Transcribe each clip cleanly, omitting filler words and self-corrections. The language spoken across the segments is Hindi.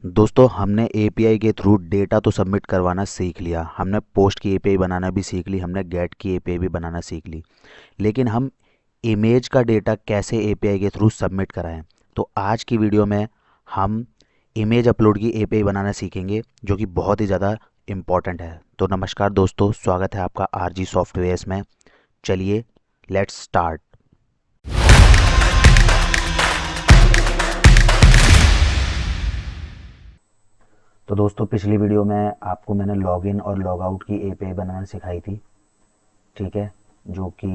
दोस्तों हमने एपीआई के थ्रू डेटा तो सबमिट करवाना सीख लिया, हमने पोस्ट की एपीआई बनाना भी सीख ली, हमने गेट की एपीआई भी बनाना सीख ली। लेकिन हम इमेज का डेटा कैसे एपीआई के थ्रू सबमिट कराएं? तो आज की वीडियो में हम इमेज अपलोड की एपीआई बनाना सीखेंगे, जो कि बहुत ही ज़्यादा इम्पॉर्टेंट है। तो नमस्कार दोस्तों, स्वागत है आपका आरजी सॉफ्टवेयर्स में। चलिए लेट्स स्टार्ट। तो दोस्तों पिछली वीडियो में आपको मैंने लॉगिन और लॉग आउट की एपीआई बनाना सिखाई थी, ठीक है, जो कि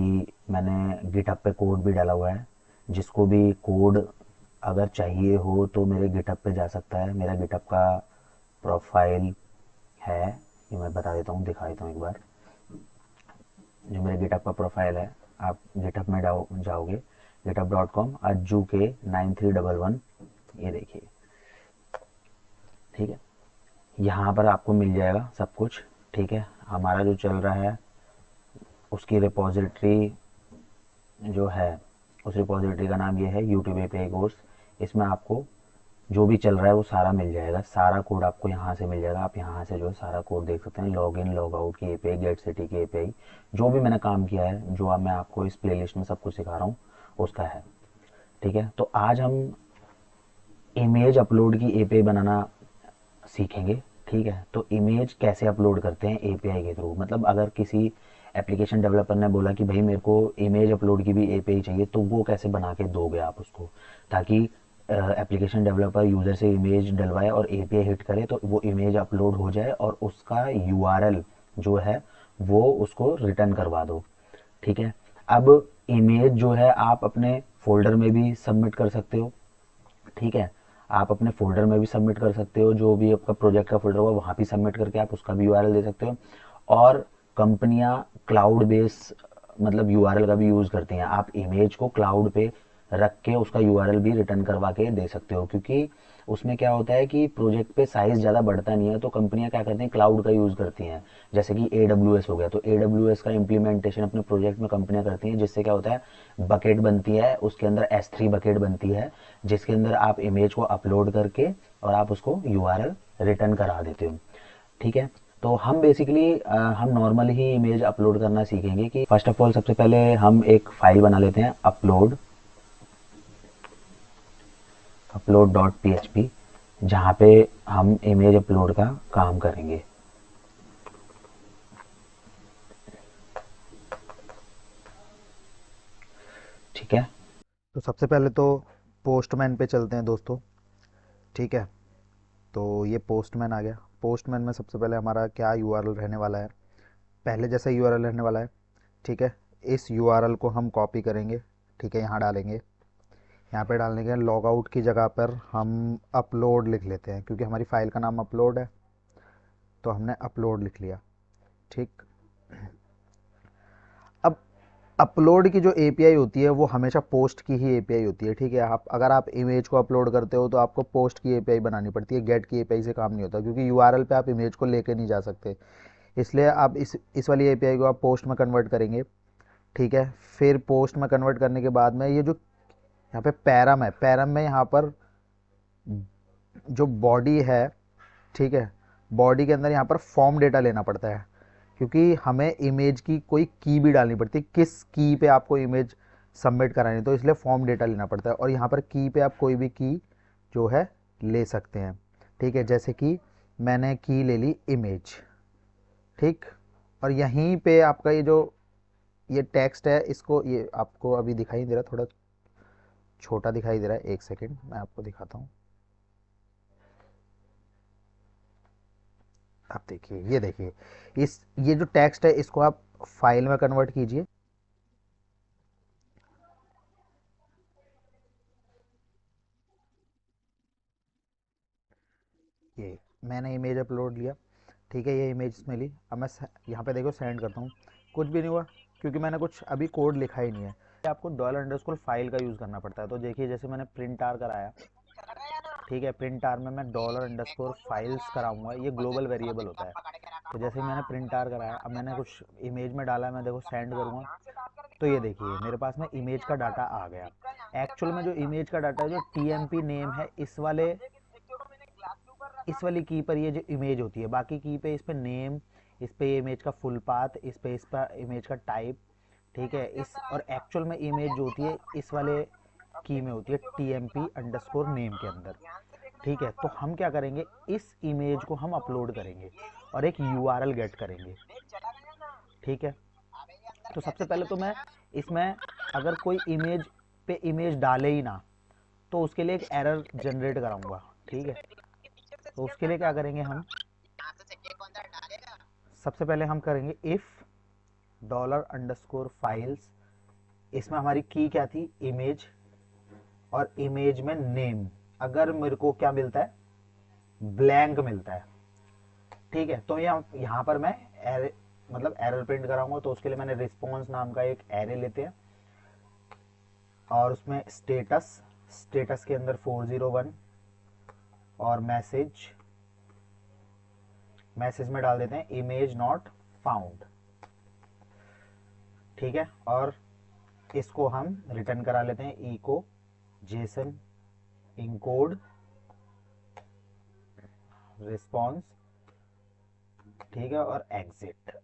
मैंने गिटहब पे कोड भी डाला हुआ है। जिसको भी कोड अगर चाहिए हो तो मेरे गिटहब पे जा सकता है। मेरा गिटहब का प्रोफाइल है, ये मैं बता देता हूँ, दिखा देता हूँ एक बार। जो मेरे गिटहब का प्रोफाइल है, आप गिटहब में जाओगे github.com अज्जू के 9311, ये देखिए, ठीक है। यहाँ पर आपको मिल जाएगा सब कुछ, ठीक है। हमारा जो चल रहा है उसकी रिपोजिटरी जो है, उस रिपोजिटरी का नाम ये है यूट्यूब एपीआई कोर्स। इसमें आपको जो भी चल रहा है वो सारा मिल जाएगा, सारा कोड आपको यहाँ से मिल जाएगा। आप यहाँ से जो है सारा कोड देख सकते हैं, लॉग इन लॉग आउट की एपीआई, गेट सिटी की एपीआई, जो भी मैंने काम किया है, जो अब मैं आपको इस प्लेलिस्ट में सब कुछ सिखा रहा हूँ उसका है, ठीक है। तो आज हम इमेज अपलोड की एपीआई बनाना सीखेंगे, ठीक है। तो इमेज कैसे अपलोड करते हैं एपीआई के थ्रू, मतलब अगर किसी एप्लीकेशन डेवलपर ने बोला कि भाई मेरे को इमेज अपलोड की भी एपीआई चाहिए, तो वो कैसे बना के दोगे आप उसको, ताकि एप्लीकेशन डेवलपर यूज़र से इमेज डलवाए और एपीआई हिट करे तो वो इमेज अपलोड हो जाए और उसका यूआरएल जो है वो उसको रिटर्न करवा दो, ठीक है। अब इमेज जो है आप अपने फोल्डर में भी सबमिट कर सकते हो, ठीक है। आप अपने फ़ोल्डर में भी सबमिट कर सकते हो, जो भी आपका प्रोजेक्ट का फ़ोल्डर होगा वहाँ भी सबमिट करके आप उसका भी यूआरएल दे सकते हो। और कंपनियाँ क्लाउड बेस मतलब यूआरएल का भी यूज़ करती हैं। आप इमेज को क्लाउड पे रख के उसका यूआरएल भी रिटर्न करवा के दे सकते हो, क्योंकि उसमें क्या होता है कि प्रोजेक्ट पे साइज़ ज़्यादा बढ़ता नहीं है, तो कंपनियां क्या करती हैं, क्लाउड का यूज़ करती हैं। जैसे कि AWS हो गया, तो AWS का इम्प्लीमेंटेशन अपने प्रोजेक्ट में कंपनियां करती हैं, जिससे क्या होता है, बकेट बनती है, उसके अंदर S3 बकेट बनती है, जिसके अंदर आप इमेज को अपलोड करके और आप उसको यूआरएल रिटर्न करा देते हो, ठीक है। तो हम बेसिकली हम नॉर्मल ही इमेज अपलोड करना सीखेंगे। कि फर्स्ट ऑफ ऑल सबसे पहले हम एक फाइल बना लेते हैं, अपलोड डॉट पी, जहाँ पे हम इमेज अपलोड का काम करेंगे, ठीक है। तो सबसे पहले तो पोस्टमैन पे चलते हैं दोस्तों, ठीक है। तो ये पोस्टमैन आ गया। पोस्टमैन में सबसे पहले हमारा क्या यूआरएल रहने वाला है, पहले जैसा यूआरएल रहने वाला है, ठीक है। इस यूआरएल को हम कॉपी करेंगे, ठीक है, यहाँ डालेंगे। यहाँ पे डालने के लॉग आउट की जगह पर हम अपलोड लिख लेते हैं, क्योंकि हमारी फ़ाइल का नाम अपलोड है, तो हमने अपलोड लिख लिया, ठीक। अब अपलोड की जो एपीआई होती है वो हमेशा पोस्ट की ही एपीआई होती है, ठीक है। आप अगर आप इमेज को अपलोड करते हो तो आपको पोस्ट की एपीआई बनानी पड़ती है, गेट की एपीआई से काम नहीं होता, क्योंकि यूआरएल पे आप इमेज को लेके नहीं जा सकते। इसलिए आप इस वाली एपीआई को आप पोस्ट में कन्वर्ट करेंगे, ठीक है। फिर पोस्ट में कन्वर्ट करने के बाद में ये जो यहाँ पे पैरम है, पैरम में यहाँ पर जो बॉडी है, ठीक है, बॉडी के अंदर यहाँ पर फॉर्म डेटा लेना पड़ता है, क्योंकि हमें इमेज की कोई की भी डालनी पड़ती है, किस की पे आपको इमेज सबमिट करानी, तो इसलिए फॉर्म डेटा लेना पड़ता है। और यहाँ पर की पे आप कोई भी की जो है ले सकते हैं, ठीक है। जैसे कि मैंने की ले ली इमेज, ठीक। और यहीं पे आपका ये जो ये टेक्स्ट है, इसको ये आपको अभी दिखाई दे रहा है, थोड़ा छोटा दिखाई दे रहा है, एक सेकेंड मैं आपको दिखाता हूँ। आप देखिए, ये देखिए, इस ये जो टेक्स्ट है इसको आप फाइल में कन्वर्ट कीजिए। ये मैंने इमेज अपलोड लिया, ठीक है, ये इमेज इसमें ली। अब मैं यहाँ पे देखो सेंड करता हूँ, कुछ भी नहीं हुआ, क्योंकि मैंने कुछ अभी कोड लिखा ही नहीं है। आपको डॉलर अंडरस्कोर फाइल का यूज़ करना पड़ता है। तो देखिए, जैसे मैंने प्रिंट आर कराया, ठीक है, प्रिंट आर में मैं डॉलर अंडरस्कोर फाइल्स कराऊंगा, ये ग्लोबल वेरिएबल होता है। तो जैसे ही मैंने प्रिंट आर कराया, अब मैंने कुछ इमेज में डाला है, मैं देखो सेंड करूँगा, तो ये देखिए मेरे पास में इमेज का डाटा आ गया। एक्चुअल में जो इमेज का डाटा है, जो टीएमपी नेम है, इस वाले इस वाली की पर ये जो इमेज होती है, बाकी की पे इस पे नेम, इस पे इमेज का फुल पाथ, इस पे इमेज का टाइप, ठीक है। इस और एक्चुअल में इमेज जो होती है इस वाले की में होती है tmp_name के अंदर, ठीक है। तो हम क्या करेंगे, इस इमेज को हम अपलोड करेंगे और एक यूआरएल गेट करेंगे, ठीक है। तो सबसे पहले तो मैं इसमें अगर कोई इमेज पे इमेज डाले ही ना तो उसके लिए एक एरर जनरेट कराऊंगा, ठीक है। तो उसके लिए क्या करेंगे हम, सबसे पहले हम करेंगे इफ $_files, इसमें हमारी की क्या थी, इमेज, और इमेज में नेम, अगर मेरे को क्या मिलता है, ब्लैंक मिलता है, ठीक है। तो यहाँ पर मैं एरे मतलब एरर प्रिंट कराऊंगा। तो उसके लिए मैंने रिस्पॉन्स नाम का एक एरे लेते हैं और उसमें स्टेटस के अंदर 401 और मैसेज में डाल देते हैं इमेज नॉट फाउंड, ठीक है। और इसको हम रिटर्न करा लेते हैं इको जेसन इनकोड रिस्पॉन्स, ठीक है, और एग्जिट।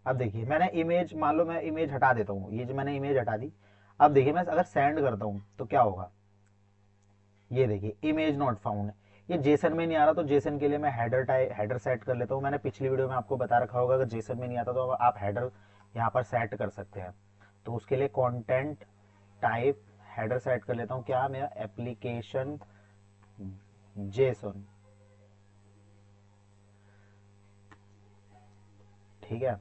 अब देखिए मैंने इमेज, मान लो मैं इमेज हटा देता हूँ, ये जो मैंने इमेज हटा दी। अब देखिए मैं अगर सेंड करता हूँ तो क्या होगा, ये देखिए इमेज नॉट फाउंड, ये जेसन में नहीं आ रहा। तो जेसन के लिए मैं हेडर सेट कर लेता हूँ। मैंने पिछली वीडियो में आपको बता रखा होगा, अगर जेसन में नहीं आता तो आप हेडर यहाँ पर सेट कर सकते हैं। तो उसके लिए कंटेंट टाइप हेडर सेट कर लेता हूँ, क्या, मेरा एप्लीकेशन जेसन, ठीक है।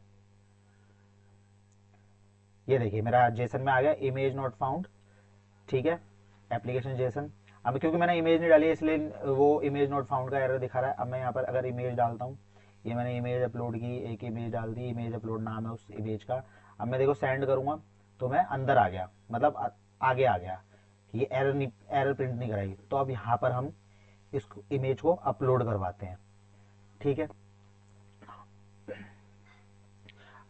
ये देखिए मेरा जेसन में आ गया इमेज नॉट फाउंड, ठीक है, एप्लीकेशन जेसन। अब क्योंकि मैंने इमेज नहीं डाली है इसलिए वो इमेज नॉट फाउंड का एरर दिखा रहा है। अब मैं यहाँ पर अगर इमेज डालता हूँ, ये मैंने इमेज अपलोड की, एक इमेज डाल दी, इमेज अपलोड नाम है उस इमेज का। अब मैं देखो सेंड करूँगा तो मैं अंदर आ गया, मतलब आगे आ गया, ये एरर प्रिंट नहीं कराई। तो अब यहाँ पर हम इस इमेज को अपलोड करवाते हैं, ठीक है।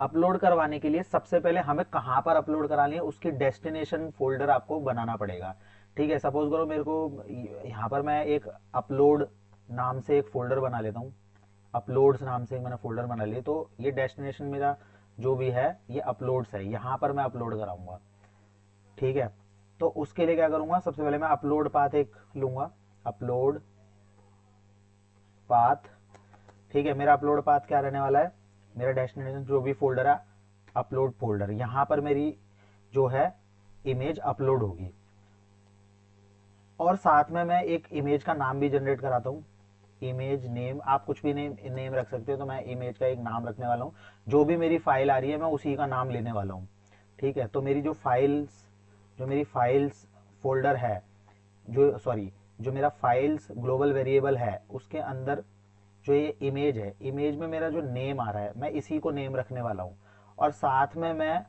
अपलोड करवाने के लिए सबसे पहले हमें कहाँ पर अपलोड करानी है, उसकी डेस्टिनेशन फोल्डर आपको बनाना पड़ेगा, ठीक है। सपोज करो मेरे को यहाँ पर मैं एक अपलोड नाम से एक फोल्डर बना लेता हूँ, अपलोड्स नाम से मैंने फोल्डर बना लिया। तो ये डेस्टिनेशन मेरा जो भी है ये अपलोड्स है, यहाँ पर मैं अपलोड कराऊंगा, ठीक है। तो उसके लिए क्या करूंगा, सबसे पहले मैं अपलोड पाथ एक लूंगा, अपलोड पाथ, ठीक है। मेरा अपलोड पाथ क्या रहने वाला है, मेरा डेस्टिनेशन जो भी फोल्डर है अपलोड फोल्डर, यहां पर मेरी जो है इमेज अपलोड होगी। और साथ में मैं एक इमेज का नाम भी जनरेट कराता हूँ, इमेज नेम, आप कुछ भी नेम रख सकते हो। तो मैं इमेज का एक नाम रखने वाला हूँ, जो भी मेरी फाइल आ रही है मैं उसी का नाम लेने वाला हूँ, ठीक है। तो मेरी जो मेरी फाइल्स फोल्डर है, जो मेरा फाइल्स ग्लोबल वेरिएबल है उसके अंदर जो ये इमेज है, इमेज में मेरा जो नेम आ रहा है मैं इसी को नेम रखने वाला हूँ। और साथ में मैं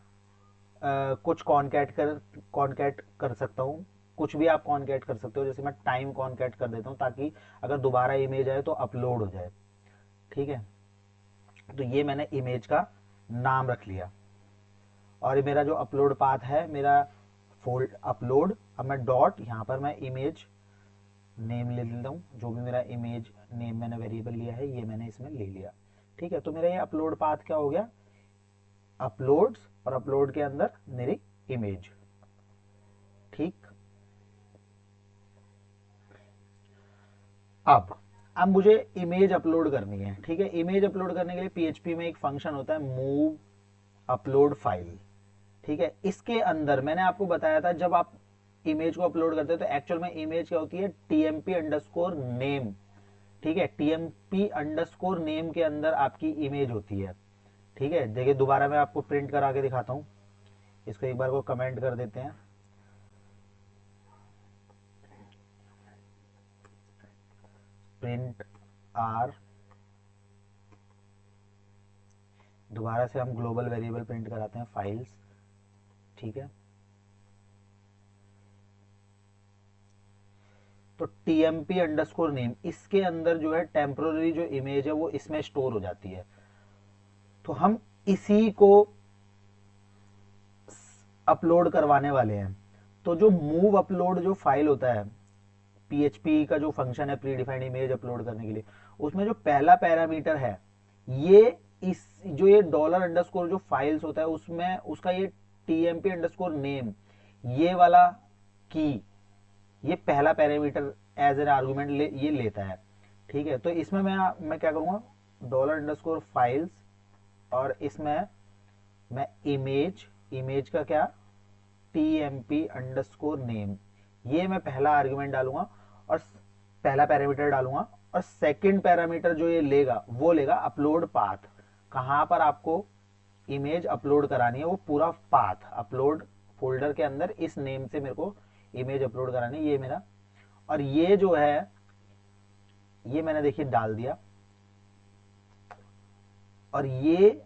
कुछ कॉन्कैट कर सकता हूँ, कुछ भी आप कॉन्कैट कर सकते हो। जैसे मैं टाइम कॉन्कैट कर देता हूँ ताकि अगर दोबारा इमेज आए तो अपलोड हो जाए, ठीक है। तो ये मैंने इमेज का नाम रख लिया। और ये मेरा जो अपलोड पाथ है, मेरा फोल्ड अपलोड, अब मैं डॉट यहाँ पर मैं इमेज नेम ले लेता हूँ, जो भी मेरा इमेज नेम मैंने वेरिएबल लिया है ये मैंने इसमें ले लिया, ठीक है। तो मेरा ये अपलोड पाथ क्या हो गया, अपलोड्स, और अपलोड के अंदर मेरी इमेज, ठीक। अब मुझे इमेज अपलोड करनी है, ठीक है। इमेज अपलोड करने के लिए पीएचपी में एक फंक्शन होता है मूव अपलोड फाइल, ठीक है। इसके अंदर मैंने आपको बताया था जब आप इमेज को अपलोड करते हो तो एक्चुअल में इमेज क्या होती है, tmp_name, ठीक है। tmp_name के अंदर आपकी इमेज होती है, ठीक है। देखिए दोबारा मैं आपको प्रिंट करा के दिखाता हूँ, इसको एक बार को कमेंट कर देते हैं, प्रिंट आर, दोबारा से हम ग्लोबल वेरिएबल प्रिंट कराते हैं फाइल्स, ठीक है। तो tmp_name इसके अंदर जो है टेम्पोररी जो इमेज है वो इसमें स्टोर हो जाती है। तो हम इसी को अपलोड करवाने वाले हैं। तो जो मूव अपलोड जो फाइल होता है PHP का जो फंक्शन है प्री डिफाइंड इमेज अपलोड करने के लिए, उसमें जो पहला पैरामीटर है ये इस जो ये डॉलर अंडरस्कोर जो फाइल्स होता है उसमें उसका ये TMP अंडरस्कोर नेम ये वाला की ये पहला पैरामीटर एज एन आर्गुमेंट ये लेता है। ठीक है, तो इसमें मैं क्या करूंगा, डॉलर अंडरस्कोर फाइल्स और इसमें मैं इमेज का क्या TMP अंडरस्कोर नेम ये मैं पहला आर्गुमेंट डालूंगा और पहला पैरामीटर डालूंगा, और सेकंड पैरामीटर जो ये लेगा वो लेगा अपलोड पाथ, कहां पर आपको इमेज अपलोड करानी है वो पूरा पाथ अपलोड फोल्डर के अंदर इस नेम से मेरे को इमेज अपलोड करानी है, ये मेरा। और ये जो है ये मैंने देखिए डाल दिया, और ये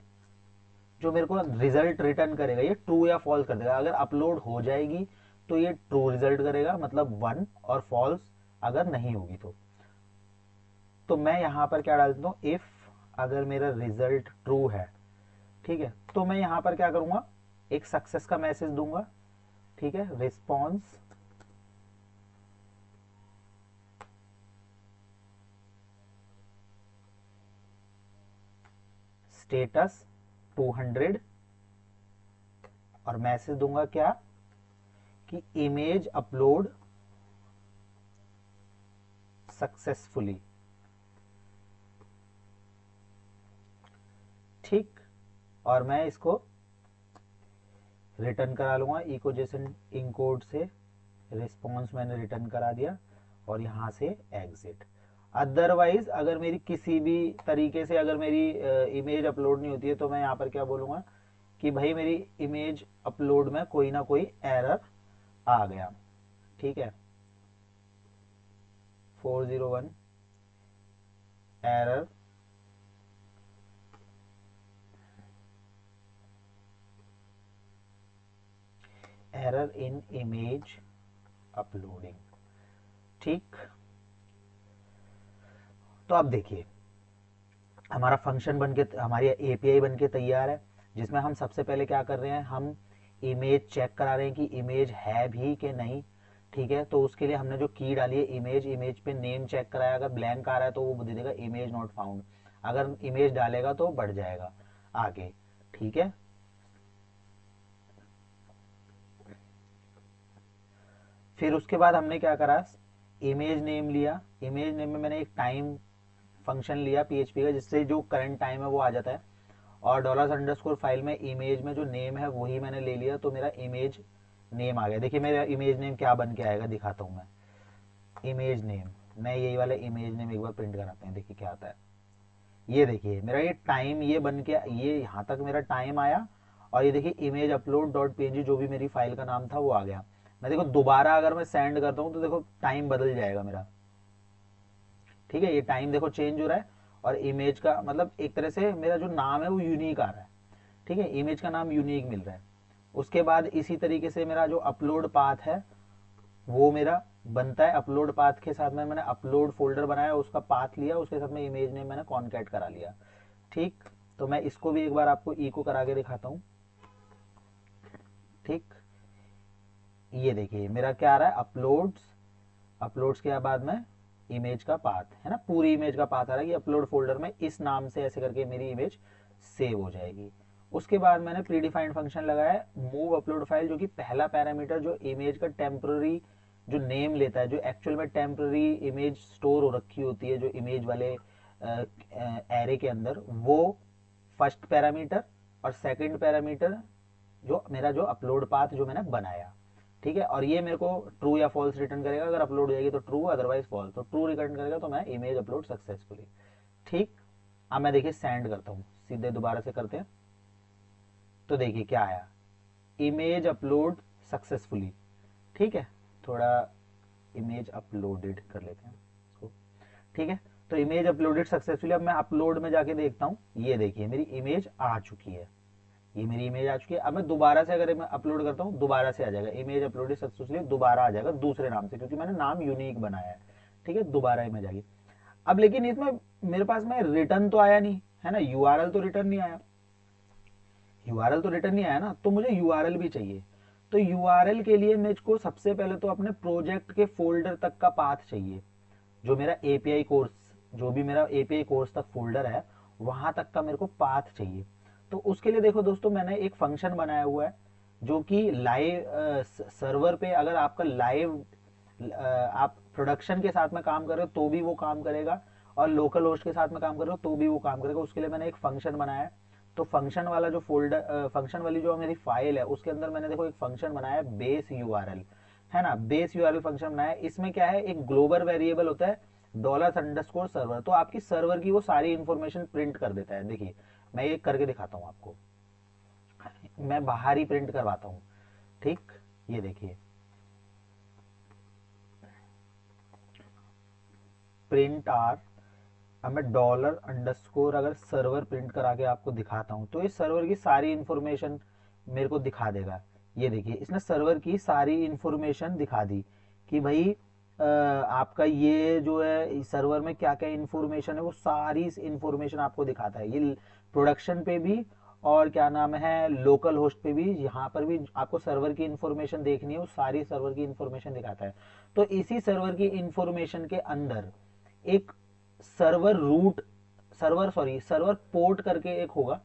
जो मेरे को रिजल्ट रिटर्न करेगा ये ट्रू या फॉल्स कर देगा। अगर अपलोड हो जाएगी तो ये ट्रू रिजल्ट करेगा, मतलब 1, और फॉल्स अगर नहीं होगी तो मैं यहां पर क्या डाल देता हूं, इफ अगर मेरा रिजल्ट ट्रू है, ठीक है, तो मैं यहां पर क्या करूंगा, एक सक्सेस का मैसेज दूंगा। ठीक है, रिस्पॉन्स स्टेटस 200 और मैसेज दूंगा क्या कि इमेज अपलोड सक्सेसफुली। ठीक, और मैं इसको रिटर्न करा लूंगा इको जेसन इनकोड से, रिस्पॉन्स मैंने रिटर्न करा दिया और यहां से एग्जिट। अदरवाइज अगर मेरी किसी भी तरीके से अगर मेरी इमेज अपलोड नहीं होती है तो मैं यहाँ पर क्या बोलूँगा कि भाई मेरी इमेज अपलोड में कोई ना कोई एरर आ गया। ठीक है, 401 एरर इन इमेज अपलोडिंग। ठीक, तो अब देखिए हमारा फंक्शन बनके हमारी API बनके तैयार है, जिसमें हम सबसे पहले क्या कर रहे हैं, हम इमेज चेक करा रहे हैं कि इमेज है भी कि नहीं। ठीक है, तो उसके लिए हमने जो की डाली है इमेज पे नेम चेक कराया, अगर ब्लैंक आ रहा है तो वो दे देगा इमेज नॉट फाउंड, अगर इमेज डालेगा तो बढ़ जाएगा आगे। ठीक है, फिर उसके बाद हमने क्या करा, इमेज नेम लिया, इमेज नेम में मैंने एक टाइम फंक्शन लिया PHP का जिससे जो करंट टाइम है वो आ जाता है, और डॉलर अंडरस्कोर फाइल में इमेज में जो नेम है वही मैंने ले लिया, तो मेरा इमेज नेम आ गया। देखिए मेरा इमेज नेम क्या बन के आएगा, दिखाता हूँ मैं। इमेज नेम, मैं यही वाला इमेज नेम एक बार प्रिंट कराते हैं, देखिए क्या आता है। ये देखिए मेरा ये टाइम ये बन के ये यहाँ तक मेरा टाइम आया, और ये देखिए इमेज अपलोड डॉट PNG जो भी मेरी फाइल का नाम था वो आ गया। मैं देखो दोबारा अगर मैं सेंड करता हूँ तो देखो टाइम बदल जाएगा मेरा। ठीक है, ये टाइम देखो चेंज हो रहा है, और इमेज का मतलब एक तरह से मेरा जो नाम है वो यूनिक आ रहा है। ठीक है, इमेज का नाम यूनिक मिल रहा है। उसके बाद इसी तरीके से मेरा जो अपलोड पाथ है वो मेरा बनता है, अपलोड पाथ के साथ में मैंने अपलोड फोल्डर बनाया, उसका पाथ लिया, उसके साथ में इमेज नेम मैंने कॉन्कैट करा लिया। ठीक, तो मैं इसको भी एक बार आपको इको करा के दिखाता हूँ। ठीक, ये देखिए मेरा क्या आ रहा है, अपलोड्स के बाद में इमेज का पाथ है ना, पूरी इमेज का पाथ आ रहा है कि अपलोड फोल्डर में इस नाम से ऐसे करके मेरी इमेज सेव हो जाएगी। उसके बाद मैंने प्री डिफाइंड फंक्शन लगाया मूव अपलोड फाइल, जो कि पहला पैरामीटर जो इमेज का टेम्पररी जो नेम लेता है, जो एक्चुअल में टेम्पररी इमेज स्टोर हो रखी होती है जो इमेज वाले एरे के अंदर, वो फर्स्ट पैरामीटर, और सेकंड पैरामीटर जो मेरा जो अपलोड पाथ जो मैंने बनाया। ठीक है, और ये मेरे को ट्रू या फॉल्स रिटर्न करेगा, अगर अपलोड हो जाएगी तो ट्रू, अदरवाइज फॉल्स। तो ट्रू रिटर्न करेगा तो मैं इमेज अपलोड सक्सेसफुली। ठीक, अब मैं देखिए सेंड करता हूँ, सीधे दोबारा से करते हैं, तो देखिए क्या आया, इमेज अपलोड सक्सेसफुली। ठीक है, थोड़ा इमेज अपलोडेड कर लेते हैं इसको। ठीक है, तो इमेज अपलोडेड सक्सेसफुली। अब मैं अपलोड में जाके देखता हूँ, ये देखिए मेरी इमेज आ चुकी है, ये मेरी इमेज आ चुकी है। अब मैं दोबारा से अगर मैं अपलोड करता हूँ दोबारा से आ जाएगा, इमेज अपलोडेड सक्सेसफुली दोबारा आ जाएगा दूसरे नाम से, क्योंकि मैंने नाम यूनिक बनाया है। ठीक है, दोबारा इमेज आ गई। अब लेकिन इसमें मेरे पास में रिटर्न तो आया नहीं है ना, URL तो रिटर्न नहीं आया, URL तो रिटर्न नहीं आया ना, तो मुझे URL भी चाहिए। तो यूआरएल के लिए मुझको सबसे पहले तो अपने प्रोजेक्ट के फोल्डर तक का पाथ चाहिए, जो मेरा एपीआई कोर्स, जो भी मेरा एपीआई कोर्स तक फोल्डर है वहां तक का मेरे को पाथ चाहिए। तो उसके लिए देखो दोस्तों, मैंने एक फंक्शन बनाया हुआ है जो कि लाइव सर्वर पे, अगर आपका लाइव आप प्रोडक्शन के साथ में काम कर रहे हो तो भी वो काम करेगा, और लोकल होस्ट के साथ में काम कर रहे हो तो भी वो काम करेगा। उसके लिए मैंने एक फंक्शन बनाया है। तो फंक्शन वाला जो फोल्डर, फंक्शन वाली जो मेरी फाइल है उसके अंदर मैंने देखो एक फंक्शन बनाया है बेस यूआरएल, है ना, बेस यूआरएल फंक्शन बनाया है। इसमें क्या है, एक ग्लोबल वेरिएबल होता है $_सर्वर, तो आपकी सर्वर की वो सारी इंफॉर्मेशन प्रिंट कर देता है। देखिए मैं ये करके दिखाता हूँ आपको, मैं बाहर ही प्रिंट करवाता हूँ, ठीक। ये देखिए प्रिंट आर, अब मैं $_ अगर सर्वर प्रिंट करा के आपको दिखाता हूँ तो इस सर्वर की सारी इंफॉर्मेशन मेरे को दिखा देगा। ये देखिए इसने सर्वर की सारी इंफॉर्मेशन दिखा दी कि भाई आपका ये जो है सर्वर में क्या क्या इंफॉर्मेशन है, वो सारी इंफॉर्मेशन आपको दिखाता है। ये प्रोडक्शन पे भी और क्या नाम है लोकल होस्ट पे भी, यहाँ पर भी आपको सर्वर की इंफॉर्मेशन देखनी है, वो सारी सर्वर की इंफॉर्मेशन दिखाता है। तो इसी सर्वर की इंफॉर्मेशन के अंदर एक सर्वर रूट, सर्वर पोर्ट करके एक होगा,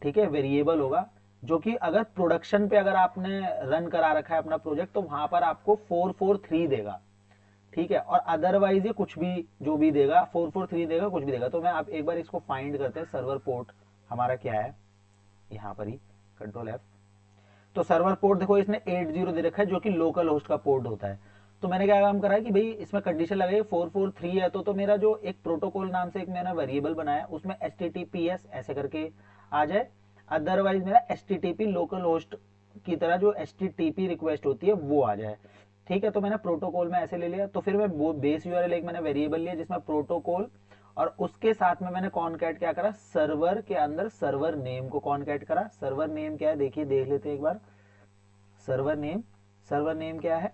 ठीक है, वेरिएबल होगा, जो कि अगर प्रोडक्शन पे अगर आपने रन करा रखा है अपना प्रोजेक्ट तो वहां पर आपको 443 देगा, ठीक है। और अदरवाइज ये कुछ भी जो भी देगा 443 देगा, कुछ भी देगा। तो मैं आप एक बार इसको फाइंड करते हैं, सर्वर पोर्ट हमारा क्या है, यहाँ पर ही Ctrl+F। तो सर्वर पोर्ट देखो इसने 80 दे रखा है जो कि लोकल होस्ट का पोर्ट होता है। तो मैंने क्या काम करा है कि भाई इसमें कंडीशन लगाई 443 है, तो मेरा जो एक प्रोटोकॉल नाम से एक मैंने वेरिएबल बनाया उसमें HTTPS ऐसे करके आ जाए। अदरवाइज मेरा HTTP लोकल होस्ट की तरह जो HTTP रिक्वेस्ट होती है वो आ जाए, ठीक है। तो मैंने प्रोटोकॉल में ऐसे ले लिया। तो फिर मैं बेस यूआरएल एक मैंने वेरिएबल लिया जिसमें प्रोटोकॉल, और उसके साथ में मैंने कॉनकैट क्या करा, सर्वर के अंदर सर्वर नेम को कॉनकैट करा। सर्वर नेम क्या है देखिए, देख लेते हैं एक बार। सर्वर नेम क्या है,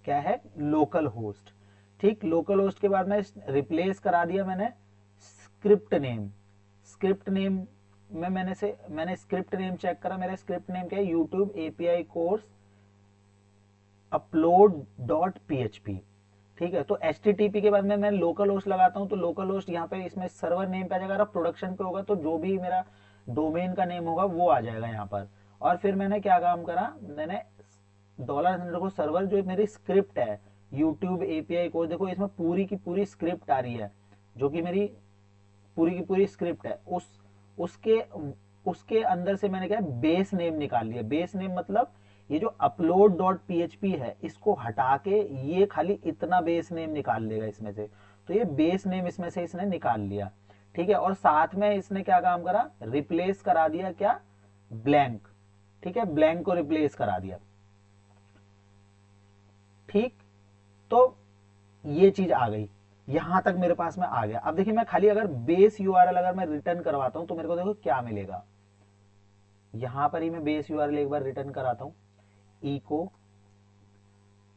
क्या है, लोकल होस्ट, ठीक। लोकल होस्ट के बाद में रिप्लेस करा दिया मैंने स्क्रिप्ट नेम। स्क्रिप्ट नेम में मैंने स्क्रिप्ट नेम चेक करा, मेरा स्क्रिप्ट नेम क्या है, यूट्यूब एपीआई कोर्स upload.php, ठीक है। तो HTTP के बाद में मैं लोकल होस्ट लगाता हूँ, तो लोकल होस्ट यहाँ पे इसमें सर्वर नेम पे आ जाएगा, प्रोडक्शन पे होगा तो जो भी मेरा डोमेन का नेम होगा वो आ जाएगा यहाँ पर। और फिर मैंने क्या काम करा, मैंने $_ को सर्वर जो मेरी स्क्रिप्ट है यूट्यूब एपीआई कोर्स, देखो इसमें पूरी की पूरी स्क्रिप्ट आ रही है, जो कि मेरी पूरी की पूरी स्क्रिप्ट है। उसके उसके अंदर से मैंने क्या बेस नेम निकाल लिया। बेस नेम मतलब ये जो upload.php है इसको हटा के ये खाली इतना बेस नेम निकाल लेगा इसमें से। तो ये बेस नेम इसमें से इसने निकाल लिया, ठीक है। और साथ में इसने क्या काम करा, रिप्लेस करा दिया क्या, ब्लैंक, ठीक है, ब्लैंक को रिप्लेस करा दिया, ठीक। तो ये चीज आ गई, यहां तक मेरे पास में आ गया। अब देखिए मैं खाली अगर बेस यूआरएल अगर मैं रिटर्न करवाता हूं तो मेरे को देखो क्या मिलेगा। यहां पर ही मैं बेस यूआरएल एक बार रिटर्न कराता हूं, इको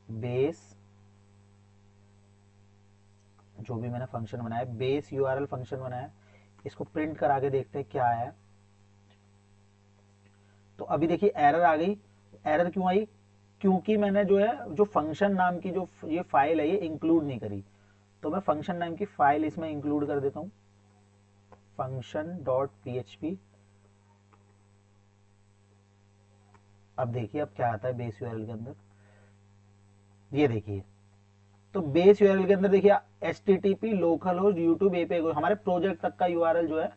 बेस, जो भी मैंने फंक्शन बनाया बेस यूआरएल फंक्शन बनाया, इसको प्रिंट करा के देखते हैं क्या है। तो अभी देखिए एरर आ गई। एरर क्यों आई, क्योंकि मैंने जो है जो फंक्शन नाम की जो ये फाइल है ये इंक्लूड नहीं करी। तो मैं फंक्शन नाम की फाइल इसमें इंक्लूड कर देता हूं, function.php। अब देखिए अब क्या आता है बेस यूआरएल के अंदर, ये देखिए। तो बेस यूआरएल के अंदर देखिए HTTP local host YouTube API, हमारे प्रोजेक्ट तक का यूआरएल जो है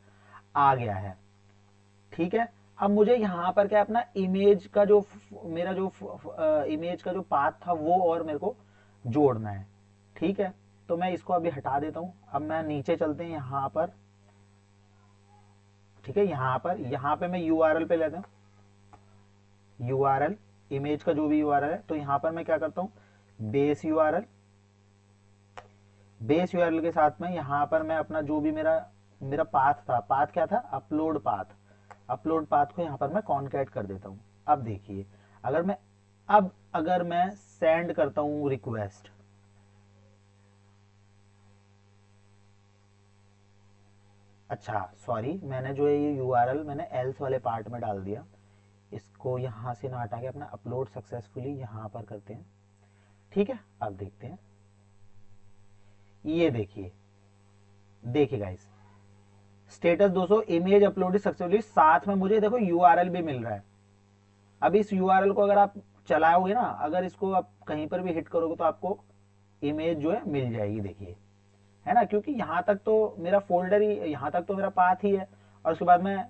आ गया है, ठीक है। अब मुझे यहाँ पर क्या अपना इमेज का जो मेरा जो इमेज का जो पाथ था वो और मेरे को जोड़ना है, ठीक है। तो मैं इसको अभी हटा देता हूँ। अब मैं नीचे चलते हैं यहाँ पर, ठीक है। यहाँ पे मैं यूआरएल पे लेता हूँ, यूआरएल इमेज का जो भी यूआरएल है। तो यहाँ पर मैं क्या करता हूँ, बेस यूआरएल, बेस यूआरएल के साथ में यहाँ पर मैं अपना जो भी मेरा मेरा पाथ था, पाथ क्या था, अपलोड पाथ, अपलोड पाथ को यहाँ पर मैं कॉन्कैट कर देता हूँ। अब देखिए अगर मैं सेंड करता हूँ रिक्वेस्ट, अच्छा सॉरी, मैंने जो है ये यूआरएल मैंने एल्स वाले पार्ट में डाल दिया। इसको यहाँ से ना हटा के अपना अपलोड सक्सेसफुली यहाँ पर करते हैं। ठीक है, अब देखते हैं। ये देखिए, देखिए guys, status 200 image upload successfully, साथ में मुझे देखो यूआरएल भी मिल रहा है। अब इस यूआरएल को अगर आप चलाओगे ना, अगर इसको आप कहीं पर भी हिट करोगे तो आपको इमेज जो है मिल जाएगी, देखिए, है ना, क्योंकि यहाँ तक तो मेरा फोल्डर ही, यहाँ तक तो मेरा पाथ ही है, और उसके बाद में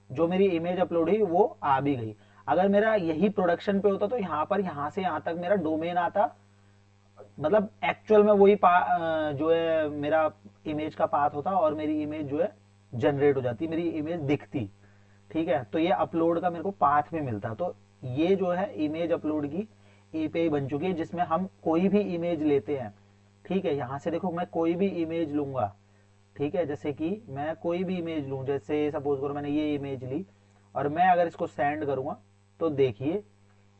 जो मेरी इमेज अपलोड हुई वो आ भी गई। अगर मेरा यही प्रोडक्शन पे होता तो यहाँ पर, यहाँ से यहाँ तक मेरा डोमेन आता, मतलब एक्चुअल में वही जो है मेरा इमेज का पाथ होता और मेरी इमेज जो है जनरेट हो जाती, मेरी इमेज दिखती। ठीक है, तो ये अपलोड का मेरे को पाथ में मिलता। तो ये जो है इमेज अपलोड की एपीआई बन चुकी है, जिसमें हम कोई भी इमेज लेते हैं। ठीक है, यहाँ से देखो मैं कोई भी इमेज लूंगा। ठीक है, जैसे कि मैं कोई भी इमेज लूं, जैसे सपोज करो मैंने ये इमेज ली और मैं अगर इसको सेंड करूंगा तो देखिए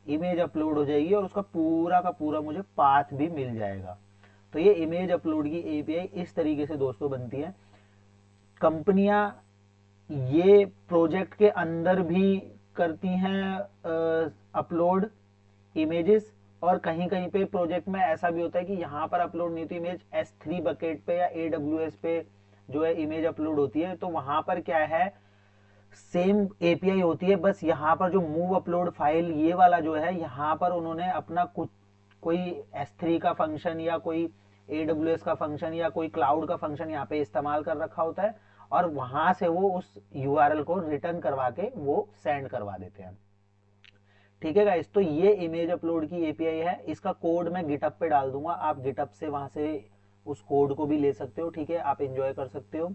इमेज अपलोड हो जाएगी और उसका पूरा का पूरा मुझे पाथ भी मिल जाएगा। तो ये इमेज अपलोड की एपीआई इस तरीके से दोस्तों बनती है। कंपनियां ये प्रोजेक्ट के अंदर भी करती हैं अपलोड इमेजेस, और कहीं कहीं पे प्रोजेक्ट में ऐसा भी होता है कि यहाँ पर अपलोड नहीं होती इमेज, S3 बकेट पे या AWS पे जो है इमेज अपलोड होती है। तो वहां पर क्या है, सेम एपीआई होती है, बस यहाँ पर जो मूव अपलोड फाइल ये वाला जो है, यहाँ पर उन्होंने अपना कुछ कोई S3 का फंक्शन या कोई AWS का फंक्शन या कोई क्लाउड का फंक्शन यहाँ पे इस्तेमाल कर रखा होता है, और वहां से वो उस यूआरएल को रिटर्न करवा के वो सेंड करवा देते हैं। ठीक है गाइस, तो ये इमेज अपलोड की एपीआई है। इसका कोड मैं गिटअप पे डाल दूंगा, आप गिटअप से वहां से उस कोड को भी ले सकते हो। ठीक है, आप एंजॉय कर सकते हो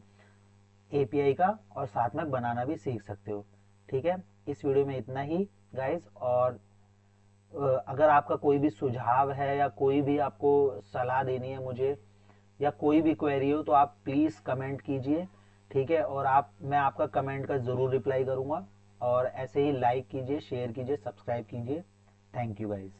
एपीआई का, और साथ में बनाना भी सीख सकते हो। ठीक है, इस वीडियो में इतना ही गाइस। और अगर आपका कोई भी सुझाव है या कोई भी आपको सलाह देनी है मुझे, या कोई भी क्वेरी हो, तो आप प्लीज़ कमेंट कीजिए। ठीक है, और मैं आपका कमेंट का ज़रूर रिप्लाई करूँगा। और ऐसे ही लाइक कीजिए, शेयर कीजिए, सब्सक्राइब कीजिए। Thank you guys.